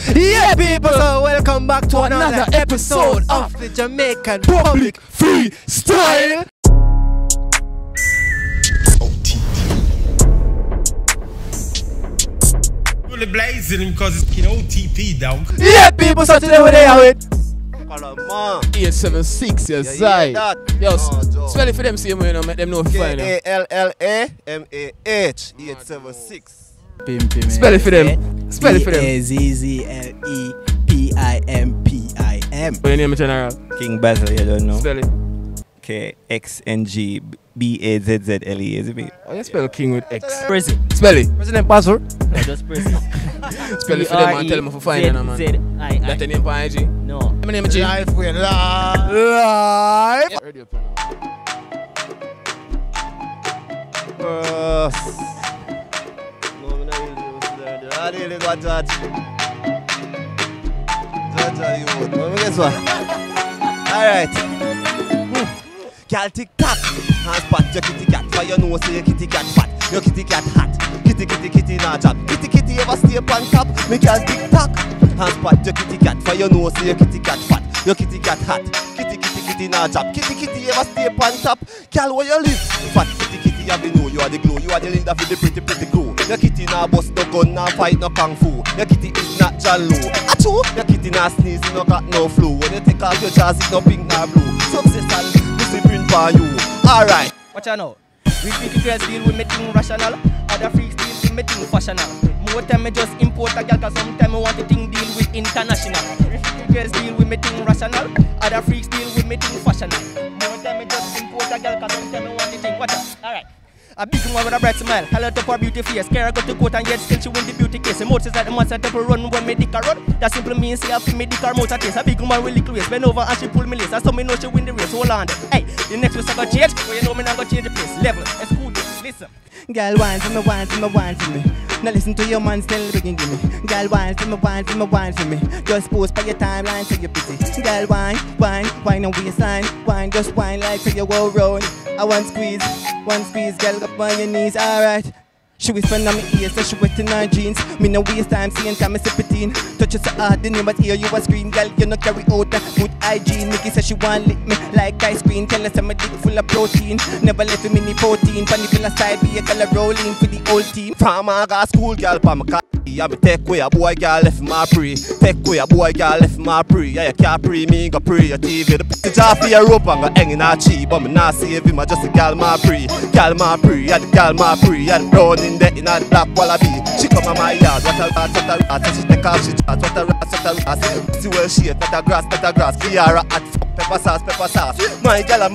Yeah, people, so welcome back to another episode of the Jamaican Public Freestyle. Really blazing because it's OTP down. Yeah, people, so today we're there with 876, yes, I. Yo, spell it for them, see me, make them know if you find it. K-A-L-L-A-M-A-H 876. Spell it for them. Spell it for them. B-A-Z-Z-L-E-P-I-M-P-I-M. What your name, General? King Basil, you don't know. Spell it. K-X-N-G-B-A-Z-Z-L-E, is it? Oh, you spell King with X. Prezi. Spell it. President Basil. No, just Prezi. Spell it for them and tell them if you find it, man. Z-Z-I-I. That's your name for IG? No. My name is G. Live. Radio No, I'm not really got that. Guess what? Alright. Girl tick tock. Hands pat your kitty cat. For you know say your kitty cat fat. Your kitty cat hot. Kitty kitty kitty nah job. Kitty kitty ever stay up on top. Me girl tick tock. Hands pat your kitty cat. For you know say your kitty cat fat. Your kitty cat hot. Kitty kitty kitty nah job. Kitty kitty ever stay up on top. Girl where you live? Fat kitty kitty have you know you are the glow. You are the leader for the pretty pretty crew. Your kitty nah bust no gun, nah fight no kung fu. Your kitty is not jaloo. Achoo! Your kitty nah sneeze, no got no flu. When you take off your jaws, it no pink nah blue. Success and discipline for you. Alright. Watch out now. We freaky girls deal with me thing rational. Other freaks deal with me thing fashional. More time me just import a girl, cause sometime me want the thing deal with international. Freaky girls deal with me thing rational. Other freaks deal with me thing fashional. More time me just import a girl, cause sometime me want the thing. Watch out. Alright. A big one with a bright smile, highlight up her beauty face. Care go to court and yet still she win the beauty case. Emotions like the monster temple run when me dick a run. That simply means say I feel me dick her mouth a taste. A big woman with little waist, bend over and she pull me lace. That's how me know she win the race. Hold on then. Hey, the next race I got change, but you know me not gonna change the place. Level, exclude it, listen. Girl, wine for me, wine for me, wine for me. Now listen to your man still begin give me. Girl, wine for me, wine for me, wine for me. Just post by your timeline so you're busy. Girl, wine, wine, wine on waistline. Wine, just wine like so you go round. I want squeeze, girl up on your knees, alright. She whisper on me ear, so she wet in her jeans. Me no waste time, seeing time, I sip it in. Touch it so hard, the name but hear you a scream. Girl, you no carry out that good hygiene. Nikki says she want lick me like ice cream. Tell us I'm a dick full of protein. Never left me mini protein. Pan the filler side, be a color rolling for the old team. From my got school girl, pa my car. I be take away a boy girl left my pre. Take away a boy girl left my pre. Yeah, you can't pre me, go pre your TV. The pitch off for your rope and go hang in her cheek. But me not save him, I just a gal my pre. Gal my pre, yeah the gal my pre. Yeah the brown in there in a black wallaby. She come on my yard, what a rat, what a rat. She take off she chat, what a rat, what a rat. See where she is, not a grass. Fiara at fuck, pepper sauce. My gal,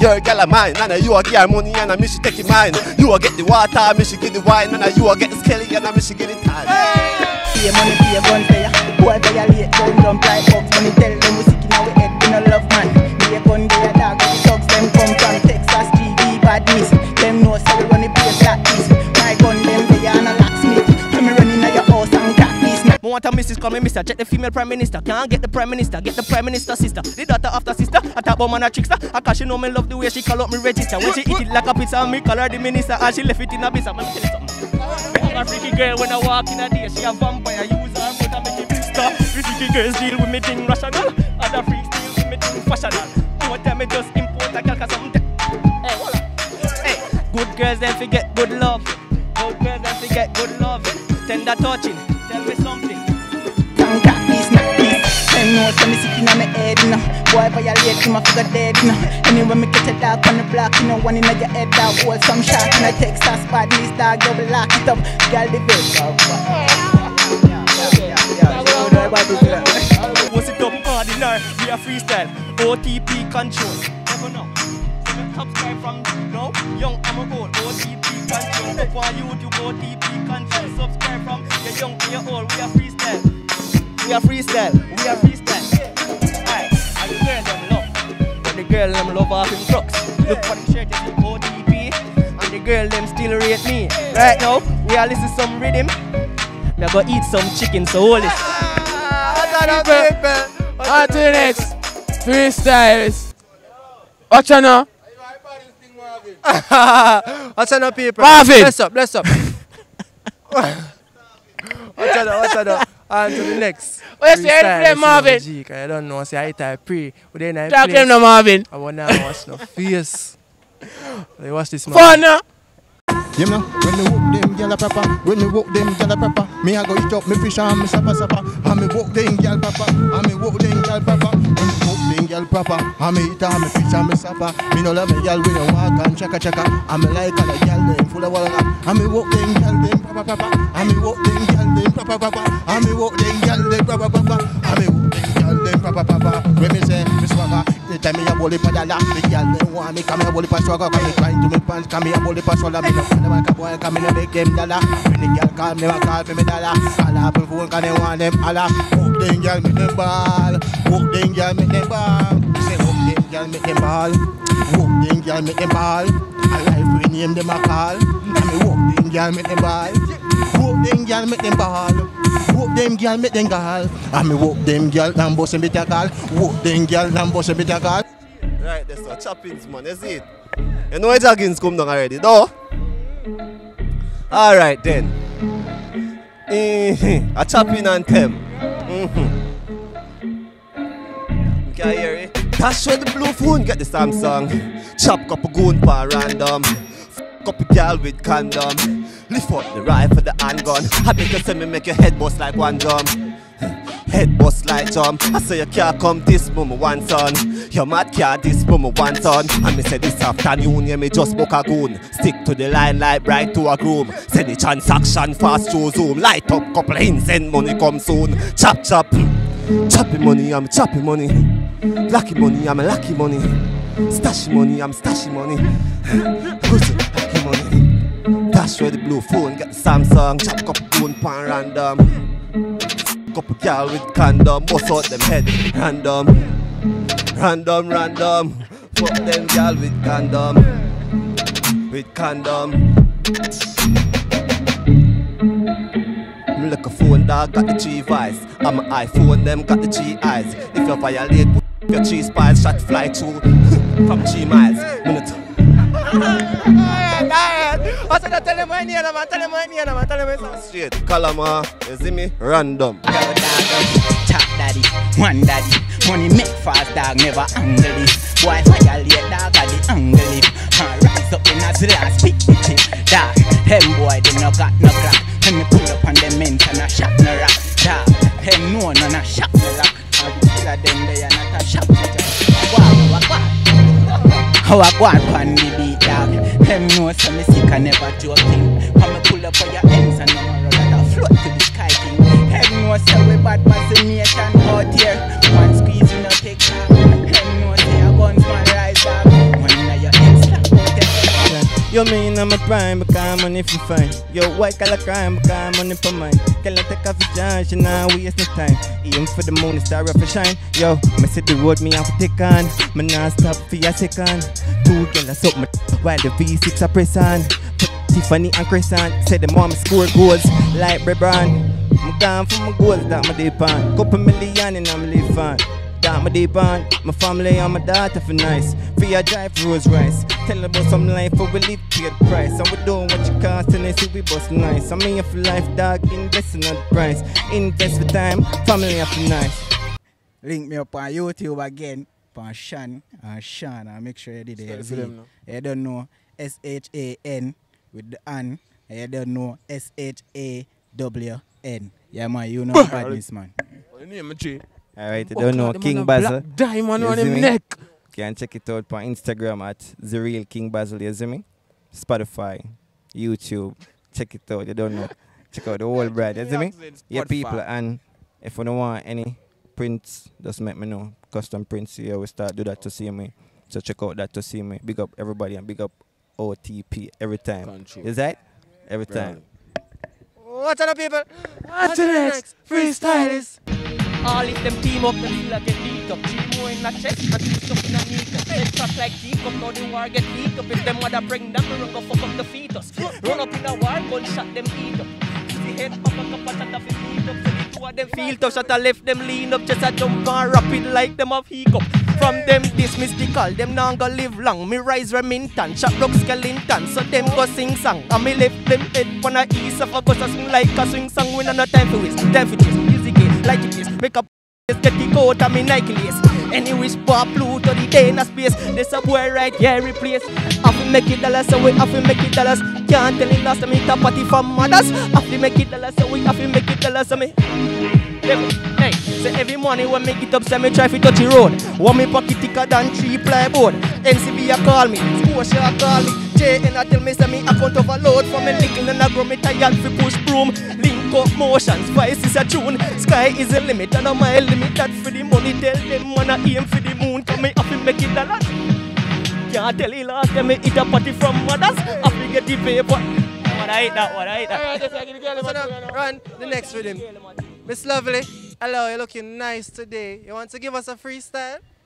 your gal mine. And you a get money and I me she take it mine. You a get the water, me she get the wine. And you a get the skelly and I me she get it time. Pay money, pay a gun for ya. Boy violate, gun dump like box. Money tell them we sick in our head, we no love man. Be a gun, be a dog, the thugs them come from Texas, GD, badness. Them know so we run the place like this. My gun them be a locksmith. When me running at your house and crack this. Me want a missus call me mister. Check the female prime minister. Can't get the prime minister. Get the prime minister sister. The daughter after sister. I talk about man a trickster. I cause she know me love the way she call up me register. When she eat it like a pizza, me call her the minister. And she left it in a pizza. Let me tell you something. A freaky girl when I walk in a day. She a vampire. Use her mouth and make it blister. The freaky girls deal with me thing rational. Other freaks deal with me thing fashional. More time me just import a girl cause something. Hey, hold on. Hey, good girls then forget good love. Good girls then forget good love. Tender touching. Tell me something. Can't crack this, not this. Them know so me sick in my head, you know. Boy violate, him a figure dead, you know. Anyway me catch a dog on the block, you know. One in your head, dog, hold some shot. In a Texas badness, dog, double lock it up. Girl, the best. What's it up, ordinary? We are freestyle. OTP control. Never know. So me subscribe from now. Young, I'm a gold. OTP control. Up on YouTube, OTP control. Subscribe from your young to your old. We are freestyle. We are freestyle. Alright, and the girl them love. But the girl them love off him trucks. Look for the shirt, you see OTP. And the girl them still rate me. Right now, we are listening to some rhythm. We are gonna eat some chicken, so hold it. On to the next freestyles. Watch out now. What's on up, people? Marvin. Bless up. What's that? On to the next. Where's the play, Marvin? I don't know. See, I type pre. But then I Talk him now, Marvin. I want to watch no face. Like, watch this man. Fun, no? You know, when me walk them gyal a papa, when me walk them gyal a papa, me a go eat up me fish and me supper. And me walk them gyal papa, and me walk them gyal papa. When me walk them gyal papa, and me eat and me fish and me supper. Me no love me gyal when you walk and chaka. And me like all the gyal them full of water. And me walk them gyal them papa. And me walk them gyal them papa. And me walk them gyal them papa. And me walk them gyal them papa. When me say me swagger, the time me a bully pa dollar, the gyal them want me come me a bully pa swagger. Come me trying to me pants, come me a bully pa swagger. Like a boy come in and make them dollar. When the girl come, never call for me dollar. All up on phone, cause they want them all. Walk them girl, make them ball. Walk them girl, make them ball. Say walk them girl, make them ball. Walk them girl, make them ball. I like we name them a call. And me walk them girl, make them ball. Walk them girl, make them ball. Walk them girl, make them call. And me walk them girl, and boss them bit a call. Walk them girl, and boss them bit a call. Right, that's a choppings, man. You see it? You know the joggings come down already, though? Alright then. A chopping anthem. You can hear it? Dash with the blue phone, get the Samsung. Chop couple goon pa random. Couple girl with condom. Lift up the rifle, the handgun. I make you say me make your head bust like one drum. Head bust like jump. I say you can't come this moment one son. Your mad car this moment one son. And me say this afternoon you me just book a goon. Stick to the line like bright to a groom. Send the transaction fast through Zoom. Light up couple hints send money come soon. Chop chop. Choppy money I'm choppy money. Lucky money I'm a lucky money. Stashy money I'm stashy money. Lucky money. Dash with the blue phone get the Samsung. Chop couple goon pan random. Couple girl with condom, bust out them head, random. Fuck them girl with condom, Me look a phone dog, got the 3 vice. I'm an iPhone, them got the 3 eyes. If you violate, put your 3 spies, shot fly through from 3 miles. I said, tell him my name, man. Tell him my name, man. Tell him my straight. Kalama, you see me? Random. Top daddy, one daddy. Money make fast dog, never angle it. Boy, violate dog at the angle it. Rise up in a last pick it. Dog, them boy, they no got no crack. When me pull up on them men, and a shot no rock. Dog, them no none a shot no rock. All the killer them they are not a shot no rock. How I go on the beat, dog. Them know some me sick and never joking. Come me pull up on your ends and no that I float to the sky king. Them know say we bad fascination out here. One squeeze you no take time. Them know say a guns man rise up. One in your head slap out there. Yo, me in my prime, because money for fine. Yo, white collar crime, because money for mine. Can I take off the John, she now waste no time. Aim for the moon, star up for shine. Yo, me see the road, me have to take on. Me not stop for a second. 2 girls up my while the V6 are press on. Put Tiffany and Crescent, say the mom score goals like Brebran. I'm gone for my goals, that my deep on. Couple million and I'm live on. That my deep on, my family and my daughter for nice. Free a drive for Rose Rice. Tell about some life for we live paid price. And we doing what you cost and they see we bust nice. I mean for life dog, invest in the price. Invest for time, family for nice. Link me up on YouTube again. On Shan, and make sure you did it. You don't know SHAN with the N. You don't know SHAWN. Yeah man, you know badness man. Alright, you don't know King Basil. Diamond on him neck. You can check it out on Instagram at The Real King Basil, you see me? Spotify, YouTube, check it out, you don't know. Check out the whole brand, you see me? Yeah, people, and if you don't want any prints, just let me know. Custom prints here, we start do that to see me. So check out that to see me. Big up everybody and big up OTP every time. Country. Is that? Every time. What's up, people? On to the next freestylers. All if them team up, them feel like get beat up. 3 more in the chest and 2 stuff in the knee up. Head shot like teacup, now the war get heat up. If them mother bring them, we run go fuck up the fetus. Run up in a war, gunshot them eat up. The head pop up and shot off his feet up. So the 2 of them feel tough, shot a left them lean up. Just a jump and rapid like them off hiccup. from them this mystical. Them now go live long. Me rise Remington, shot rock skeleton. So them go sing song. And me left them head on a east of a coast a swing like a swing song. We no time for waste, time for chase. Music it like it is. Make up get the coat and me Nike lace. Any wish for Pluto the day in a space. This a boy right here replace. Have to make it dollars, so we have to make it dollars. Can't tell him last time it a party from mothers. Have to make it dollars, so we have to make it dollars. So me hey, say every morning when me get up, say me try to touch the road. Want me pocket thicker than 3 plyboard. NCB a call me, Scotia a call me. JN a tell me say me account overload. For me little and I grow me tired fi push broom. Link up motions, voice is a tune. Sky is the limit and I'm my limit. That for the money, tell them wanna aim for the moon. Come me have to make it dollars. Can't tell you last time me eat a party from mothers. Have to get the paper. What I eat that, what I eat that. So now, run the next rhythm. Miss Lovely, hello, you're looking nice today. You want to give us a freestyle?